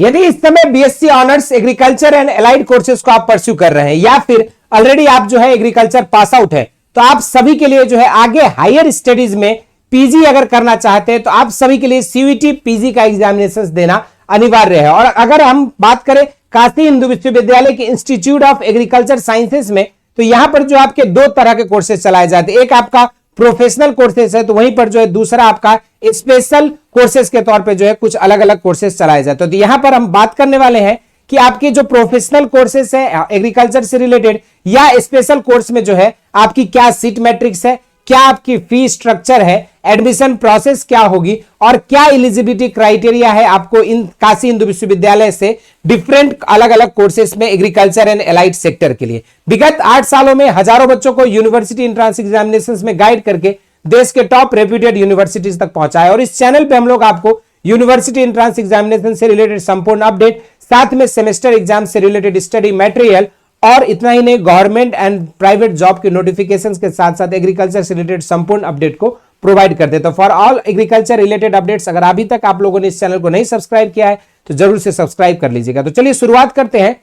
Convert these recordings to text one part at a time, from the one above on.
यदि इस समय BSc honours agriculture and allied courses को आप परस्यू कर रहे हैं या फिर ऑलरेडी आप जो है एग्रीकल्चर पास आउट है, तो आप सभी के लिए जो है आगे हायर स्टडीज में पीजी अगर करना चाहते हैं तो आप सभी के लिए सीयूईटी पीजी का एग्जामिनेशन देना अनिवार्य है। और अगर हम बात करें काशी हिंदू विश्वविद्यालय के इंस्टीट्यूट ऑफ एग्रीकल्चर साइंसेज में, तो यहां पर जो आपके दो तरह के कोर्सेज चलाए जाते हैं, एक आपका प्रोफेशनल कोर्सेज है, तो वहीं पर जो है दूसरा आपका स्पेशल कोर्सेज के तौर पे जो है कुछ अलग अलग कोर्सेज चलाए जाते हैं। तो यहां पर हम बात करने वाले हैं कि आपके जो प्रोफेशनल कोर्सेज है एग्रीकल्चर से रिलेटेड या स्पेशल कोर्स में जो है आपकी क्या सीट मैट्रिक्स है, क्या आपकी फी स्ट्रक्चर है, एडमिशन प्रोसेस क्या होगी और क्या एलिजिबिलिटी क्राइटेरिया है आपको इन काशी हिंदू विश्वविद्यालय से डिफरेंट अलग अलग कोर्सेज में एग्रीकल्चर एंड एलाइड सेक्टर के लिए। विगत 8 सालों में हजारों बच्चों को यूनिवर्सिटी एंट्रेंस एग्जामिनेशंस में गाइड करके देश के टॉप रेप्यूटेड यूनिवर्सिटीज तक पहुंचाया। और इस चैनल पे हम लोग आपको यूनिवर्सिटी एंट्रेंस एग्जामिनेशन से रिलेटेड संपूर्ण अपडेट, साथ में सेमेस्टर एग्जाम से रिलेटेड स्टडी मटेरियल और इतना ही नहीं गवर्नमेंट एंड प्राइवेट जॉब के नोटिफिकेशंस के साथ साथ एग्रीकल्चर से रिलेटेड संपूर्ण अपडेट को प्रोवाइड करते हैं। तो for all agriculture related updates अगर अभी तक आप लोगों ने इस चैनल को नहीं सब्सक्राइब किया है तो जरूर से सब्सक्राइब कर लीजिएगा। तो चलिए शुरुआत करते हैं।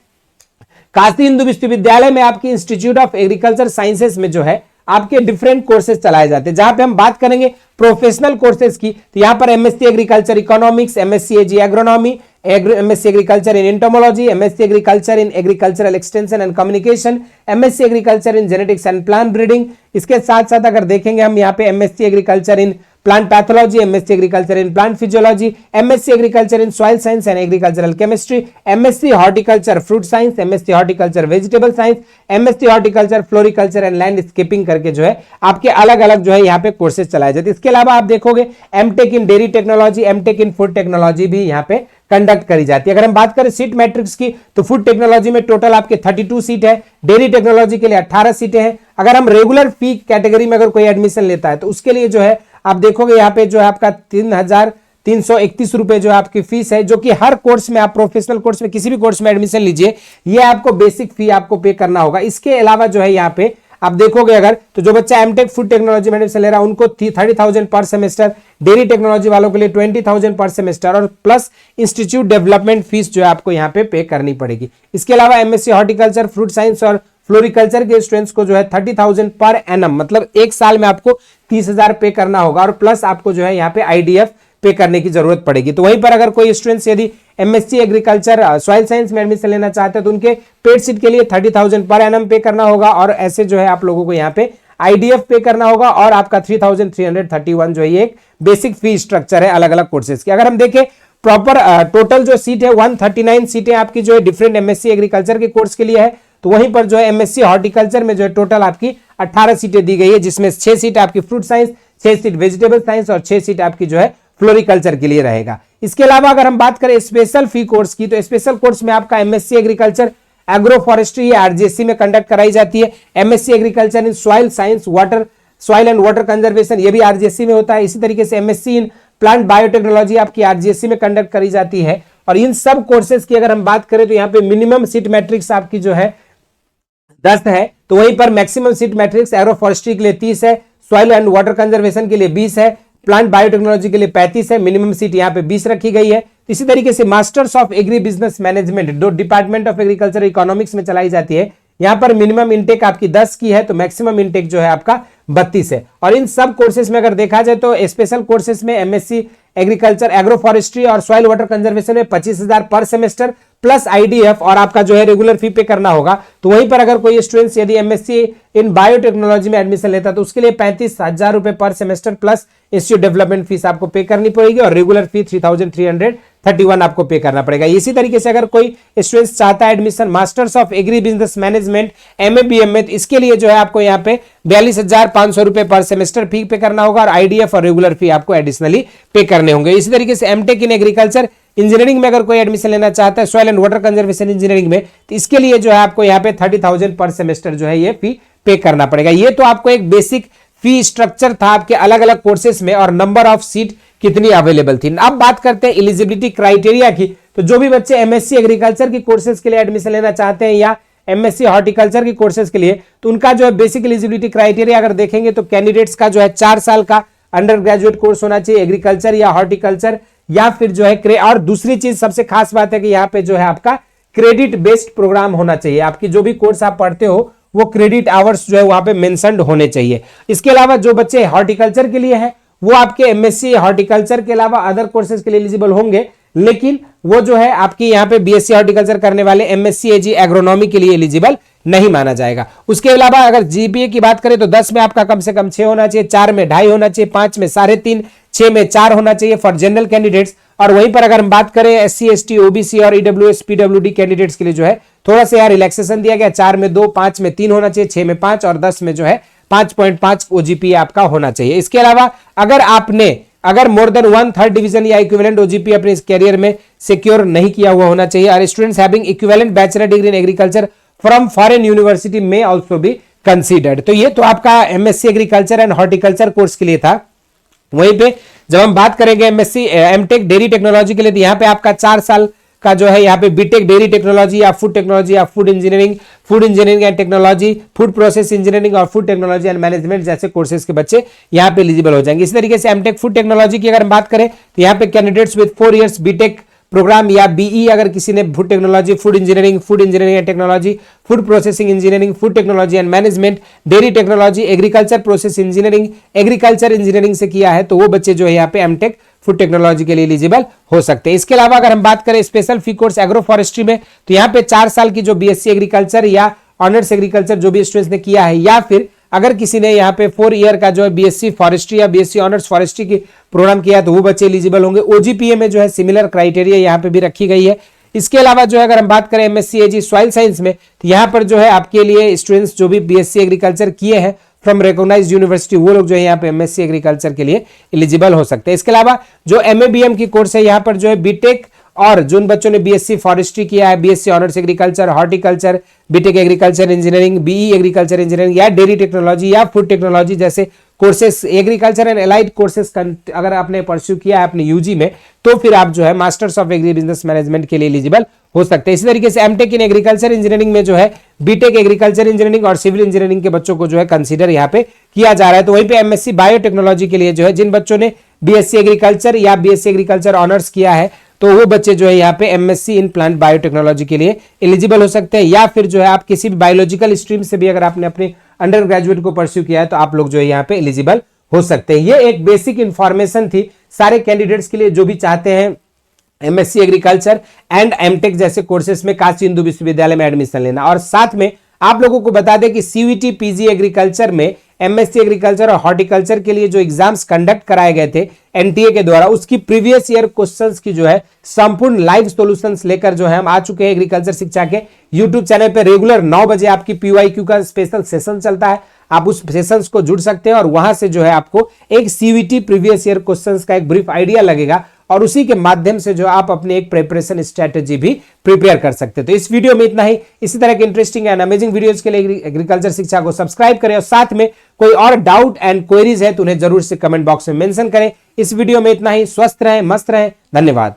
काशी हिंदू विश्वविद्यालय में आपकी इंस्टीट्यूट ऑफ एग्रीकल्चर साइंसेज में जो है आपके डिफरेंट कोर्सेज चलाए जाते हैं। जहां पे हम बात करेंगे प्रोफेशनल कोर्सेज की, तो यहां पर MSc agriculture economics, MSc AG agronomy, MSc agriculture in entomology, MSc agriculture in agricultural extension and communication, MSc agriculture in genetics and plant breeding. इसके साथ साथ अगर देखेंगे हम यहाँ पे MSc agriculture in plant pathology, MSc agriculture in plant physiology, MSc agriculture in soil science and agricultural chemistry, MSc horticulture fruit science, MSc horticulture vegetable science, MSc horticulture floriculture and landscaping करके जो है आपके अलग अलग जो है यहाँ पे कोर्सेज चलाए जाते हैं। इसके अलावा आप देखोगे MTech in dairy technology, MTech in food technology भी यहाँ पे कंडक्ट करी जाती है। अगर हम बात करें सीट मैट्रिक्स की, तो फूड टेक्नोलॉजी में टोटल आपके 32 सीट है, डेयरी टेक्नोलॉजी के लिए 18 सीटें हैं। अगर हम रेगुलर फी कैटेगरी में अगर कोई एडमिशन लेता है तो उसके लिए जो है आप देखोगे यहाँ पे जो है आपका 3,331 रुपए जो है आपकी फीस है, जो कि हर कोर्स में आप प्रोफेशनल कोर्स में किसी भी कोर्स में एडमिशन लीजिए ये आपको बेसिक फी आपको पे करना होगा। इसके अलावा जो है यहाँ पे आप देखोगे अगर तो जो बच्चा एमटेक फूड टेक्नोलॉजी में एडमिशन ले रहा है उनको 30,000 पर सेमेस्टर, डेयरी टेक्नोलॉजी वालों के लिए 20,000 पर सेमेस्टर और प्लस इंस्टीट्यूट डेवलपमेंट फीस जो है आपको यहाँ पे करनी पड़ेगी। इसके अलावा एमएससी हॉर्टिकल्चर फ्रूट साइंस और फ्लोरिकल्चर के स्टूडेंट्स को जो है 30,000 पर एनम मतलब एक साल में आपको 30,000 पे करना होगा और प्लस आपको जो है यहाँ पे आईडीएफ पे करने की जरूरत पड़ेगी। तो वहीं पर अगर कोई स्टूडेंट्स यदि एमएससी एग्रीकल्चर सॉइल साइंस में एडमिशन लेना चाहते हैं तो उनके पेड सीट के लिए 30,000 पर एनम पे करना होगा और ऐसे जो है आप लोगों को यहाँ पे आईडीएफ पे करना होगा और आपका 3,331 जो है एक बेसिक फी स्ट्रक्चर है अलग अलग कोर्सेज की। अगर हम देखें प्रॉपर टोटल जो सीट है 139 सीटें आपकी जो है डिफरेंट एमएससी एग्रीकल्चर के कोर्स के लिए है, तो वहीं पर जो है एमएससी हॉर्टिकल्चर में जो है टोटल आपकी 18 सीटें दी गई है, जिसमें 6 सीट आपकी fruit science, 6 seat vegetable science और 6 सीट आपकी जो है फ्लोरिकल्चर के लिए रहेगा। इसके अलावा अगर हम बात करें स्पेशल फी कोर्स की, तो स्पेशल कोर्स में आपका MSc agriculture agro forestry RGSC में कंडक्ट कराई जाती है, MSc agriculture in soil science water soil and water conservation ये भी आरजीएससी में होता है। इसी तरीके से एमएससी इन प्लांट बायोटेक्नोलॉजी आपकी आरजीएससी में कंडक्ट करी जाती है। और इन सब कोर्सेज की अगर हम बात करें तो यहाँ पे मिनिमम सीट मैट्रिक्स आपकी जो है 10 है, तो वहीं पर maximum seat matrix agro forestry के लिए 30 है, सॉइल एंड वाटर कंजर्वेशन के लिए 20 है, प्लांट बायोटेक्नोलॉजी के लिए 35 है, मिनिमम सीट यहाँ पे 20 रखी गई है। इसी तरीके से masters of agri business management जो डिपार्टमेंट ऑफ एग्रीकल्चर इकोनॉमिक्स में चलाई जाती है, यहाँ पर मिनिमम इनटेक आपकी 10 की है, तो मैक्सिमम इनटेक जो है आपका 32 है। और इन सब कोर्सेज में अगर देखा जाए तो स्पेशल कोर्सेज में एमएससी एग्रीकल्चर एग्रो फॉरेस्ट्री और सॉइल वाटर कंजर्वेशन में 25,000 पर सेमेस्टर प्लस आईडीएफ और आपका जो है रेगुलर फी पे करना होगा। तो वहीं पर अगर कोई स्टूडेंट्स यदि एमएससी इन बायोटेक्नोलॉजी में एडमिशन लेता है तो उसके लिए 35,000 रुपए पर semester plus institute development fees आपको पे करनी पड़ेगी और रेगुलर फी 3,331 आपको पे करना पड़ेगा। इसी तरीके से अगर कोई स्टूडेंट्स चाहता है admission masters of agri business management MA BM में, इसके लिए जो है आपको यहाँ पे 42,500 रुपए पर सेमेस्टर फी पे करना होगा और आईडीएफ और रेगुलर फी आपको एडिशनली पे करने होंगे। इसी तरीके से एमटेक इन एग्रीकल्चर इंजीनियरिंग में अगर कोई एडमिशन लेना चाहता है soil and water conservation engineering में, तो इसके लिए जो है आपको यहाँ पे 30,000 पर सेमेस्टर जो है ये फी पे करना पड़ेगा। ये तो आपको एक बेसिक फी स्ट्रक्चर था आपके अलग अलग कोर्सेज में और नंबर ऑफ सीट कितनी अवेलेबल थी। अब बात करते हैं एलिजिबिलिटी क्राइटेरिया की। तो जो भी बच्चे एमएससी एग्रीकल्चर की कोर्सेज के लिए एडमिशन लेना चाहते हैं या एमएससी हॉर्टिकल्चर की कोर्सेज के लिए, तो उनका जो है बेसिक एलिजिबिलिटी क्राइटेरिया अगर देखेंगे तो कैंडिडेट्स का जो है 4 साल का अंडर ग्रेजुएट कोर्स होना चाहिए एग्रीकल्चर या हॉर्टिकल्चर, या फिर जो है और दूसरी चीज सबसे खास बात है कि यहाँ पे जो है आपका क्रेडिट बेस्ड प्रोग्राम होना चाहिए। आपकी जो भी कोर्स आप पढ़ते हो वो क्रेडिट आवर्स जो है वहां पे मेंशन्ड होने चाहिए। इसके अलावा जो बच्चे हॉर्टिकल्चर के लिए हैं वो आपके एमएससी हॉर्टिकल्चर के अलावा अदर कोर्सेज के लिए एलिजिबल होंगे, लेकिन वो जो है आपकी यहाँ पे बीएससी हॉर्टिकल्चर करने वाले एमएससी एजी एग्रोनॉमी के लिए एलिजिबल नहीं माना जाएगा। उसके अलावा अगर जीपीए की बात करें तो 10 में आपका कम से कम 6 होना चाहिए, 4 में 2.5 होना चाहिए, 5 में 3.5, 6 में 4 होना चाहिए फॉर जनरल कैंडिडेट्स। और वहीं पर अगर हम बात करें एससी एसटी ओबीसी और ईडब्ल्यूएस पीडब्ल्यूडी कैंडिडेट्स के लिए जो है थोड़ा सा यार रिलैक्सेशन दिया गया, 4 में 2, 5 में 3 होना चाहिए, 6 में 5 और 10 में जो है 5.5 ओजीपी आपका होना चाहिए। इसके अलावा अगर मोर देन 1/3 डिवीजन या इक्विवेलेंट ओजीपी अपने इस कैरियर में सिक्योर नहीं किया हुआ होना चाहिए। और students having equivalent bachelor degree in agriculture from foreign university में आल्सो बी कंसीडर्ड। तो ये तो आपका MSc agriculture and horticulture course के लिए था। वहीं पे जब हम बात करेंगे एमएससी एमटेक डेयरी टेक्नोलॉजी के लिए, तो यहाँ पे आपका 4 साल का जो है यहाँ पे बीटेक डेयरी टेक्नोलॉजी या food engineering and technology, food process engineering और फूड टेक्नोलॉजी एंड मैनेजमेंट जैसे कोर्सेज के बच्चे यहाँ पे एलिजिबल हो जाएंगे। इसी तरीके से एमटेक फूड टेक्नोलॉजी की अगर हम बात करें तो यहाँ पे candidates with 4 years BTech program या बीई अगर किसी ने food technology, food engineering and technology, food processing engineering, food technology and management, dairy technology, agriculture process engineering, agriculture engineering से किया है तो वो बच्चे जो है यहाँ पे एमटेक फूड टेक्नोलॉजी के लिए एलिजिबल हो सकते हैं। इसके अलावा अगर हम बात करें स्पेशल फी कोर्स एग्रो फॉरेस्ट्री में, तो यहाँ पे 4 साल की जो बीएससी एग्रीकल्चर या ऑनर्स एग्रीकल्चर जो भी स्टूडेंट्स ने किया है, या फिर अगर किसी ने यहाँ पे 4 ईयर का जो है बीएससी फॉरेस्ट्री या बीएससी ऑनर्स फॉरेस्ट्री की प्रोग्राम किया तो वो बच्चे एलिजिबल होंगे। ओजीपीए में जो है सिमिलर क्राइटेरिया यहाँ पे भी रखी गई है। इसके अलावा जो है अगर हम बात करें एमएससी एजी सॉइल साइंस में, तो यहाँ पर जो है आपके लिए स्टूडेंट्स जो भी बीएससी एग्रीकल्चर किए हैं फ्रॉम रिकॉग्नाइज्ड यूनिवर्सिटी वो लोग जो है यहाँ पे एमएससी एग्रीकल्चर के लिए एलिजिबल हो सकते हैं। इसके अलावा जो एमएबीएम की कोर्स है यहाँ पर जो है बीटेक और जिन बच्चों ने बीएससी फॉरेस्ट्री किया है, BSc honours agriculture, horticulture, BTech agriculture engineering, BE agriculture engineering या डेयरी टेक्नोलॉजी या फूड टेक्नोलॉजी जैसे courses, agriculture and allied courses अगर आपने परस्यू किया है अपने यूजी में, तो फिर आप जो है masters of agri business management के लिए एलिजिबल हो सकते हैं। इसी तरीके से एमटेक इन एग्रीकल्चर इंजीनियरिंग में जो है बीटेक एग्रीकल्चर इंजीनियरिंग और सिविल इंजीनियरिंग के बच्चों को जो है कंसीडर यहाँ पे किया जा रहा है। तो वहीं पे एमएससी बायोटेक्नोलॉजी के लिए जो है जिन बच्चों ने बीएससी एग्रीकल्चर या बीएससी एग्रीकल्चर ऑनर्स किया है तो वो बच्चे जो है यहाँ पे एमएससी इन प्लांट बायोटेक्नोलॉजी के लिए एलिजिबल हो सकते हैं। या फिर जो है आप किसी भी बायोलॉजिकल स्ट्रीम से भी अगर आपने अपने अंडर ग्रेजुएट को परस्यू किया है तो आप लोग जो है यहाँ पे एलिजिबल हो सकते हैं। ये एक बेसिक इंफॉर्मेशन थी सारे कैंडिडेट्स के लिए जो भी चाहते हैं एमएससी एग्रीकल्चर एंड एमटेक जैसे कोर्सेस में काशी हिंदू विश्वविद्यालय में एडमिशन लेना। और साथ में आप लोगों को बता दें कि सीयूईटी पीजी एग्रीकल्चर में एमएससी एग्रीकल्चर और हॉर्टिकल्चर के लिए जो एग्जाम्स कंडक्ट कराए गए थे एनटीए के द्वारा, उसकी प्रीवियस ईयर क्वेश्चंस की जो है संपूर्ण लाइव सॉल्यूशंस लेकर जो है हम आ चुके हैं एग्रीकल्चर शिक्षा के यूट्यूब चैनल पे। रेगुलर 9 बजे आपकी पीवाईक्यू का स्पेशल सेशन चलता है, आप उस सेशंस को जुड़ सकते हैं और वहां से जो है आपको एक सीयूईटी प्रीवियस ईयर क्वेश्चंस का एक ब्रीफ आइडिया लगेगा और उसी के माध्यम से जो आप अपने एक प्रिपरेशन स्ट्रेटेजी भी प्रिपेयर कर सकते हैं। तो इस वीडियो में इतना ही। इसी तरह के इंटरेस्टिंग एंड अमेजिंग वीडियोस के लिए एग्रीकल्चर शिक्षा को सब्सक्राइब करें और साथ में कोई और डाउट एंड क्वेरीज है तो उन्हें जरूर से कमेंट बॉक्स में मेंशन करें। इस वीडियो में इतना ही। स्वस्थ रहें, मस्त रहें, धन्यवाद।